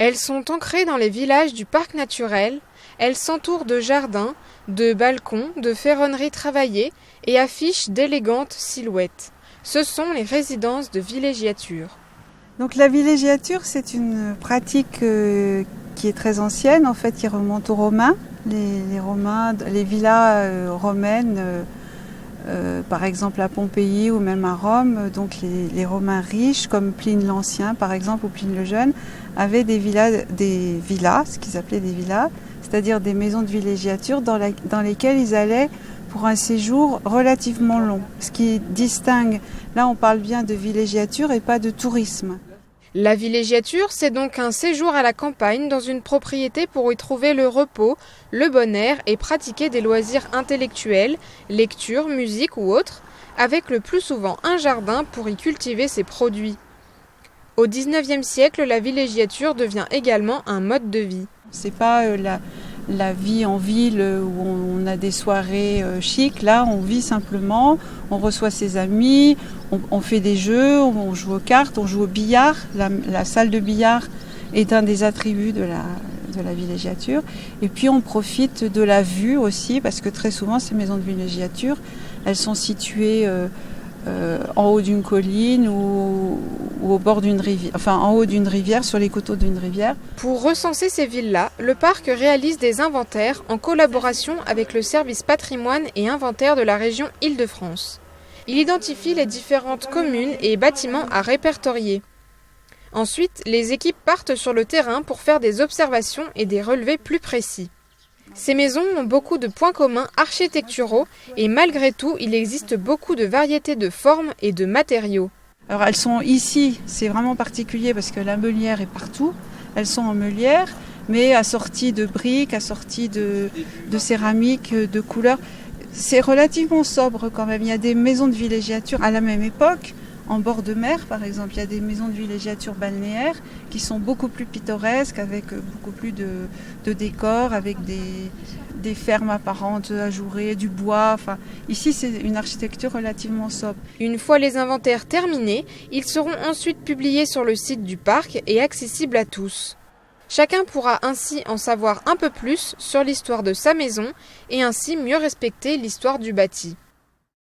Elles sont ancrées dans les villages du parc naturel, elles s'entourent de jardins, de balcons, de ferronneries travaillées et affichent d'élégantes silhouettes. Ce sont les résidences de villégiature. Donc la villégiature, c'est une pratique qui est très ancienne, en fait, qui remonte aux Romains. Les Romains, les villas romaines, par exemple à Pompéi ou même à Rome, donc les Romains riches, comme Pline l'Ancien par exemple ou Pline le Jeune, avaient des villas, ce qu'ils appelaient des villas, c'est-à-dire des maisons de villégiature dans lesquelles ils allaient pour un séjour relativement long. Ce qui distingue, là on parle bien de villégiature et pas de tourisme. La villégiature, c'est donc un séjour à la campagne dans une propriété pour y trouver le repos, le bon air et pratiquer des loisirs intellectuels, lecture, musique ou autres, avec le plus souvent un jardin pour y cultiver ses produits. Au XIXe siècle, la villégiature devient également un mode de vie. C'est pas la vie en ville où on a des soirées chic. Là, on vit simplement, on reçoit ses amis, on fait des jeux, on joue aux cartes, on joue au billard. La salle de billard est un des attributs de la villégiature. Et puis, on profite de la vue aussi, parce que très souvent, ces maisons de villégiature, elles sont situées en haut d'une colline ou au bord d'une rivière, enfin en haut d'une rivière, sur les coteaux d'une rivière. Pour recenser ces villes-là, le parc réalise des inventaires en collaboration avec le service patrimoine et inventaire de la région Île-de-France. Il identifie les différentes communes et bâtiments à répertorier. Ensuite, les équipes partent sur le terrain pour faire des observations et des relevés plus précis. Ces maisons ont beaucoup de points communs architecturaux et malgré tout, il existe beaucoup de variétés de formes et de matériaux. Alors elles sont ici, c'est vraiment particulier parce que la meulière est partout. Elles sont en meulière, mais assorties de briques, assorties de céramique, de couleurs. C'est relativement sobre quand même. Il y a des maisons de villégiature à la même époque, en bord de mer par exemple. Il y a des maisons de villégiature balnéaires qui sont beaucoup plus pittoresques, avec beaucoup plus de décors, avec des fermes apparentes ajourées, du bois. Enfin, ici, c'est une architecture relativement sobre. Une fois les inventaires terminés, ils seront ensuite publiés sur le site du parc et accessibles à tous. Chacun pourra ainsi en savoir un peu plus sur l'histoire de sa maison et ainsi mieux respecter l'histoire du bâti.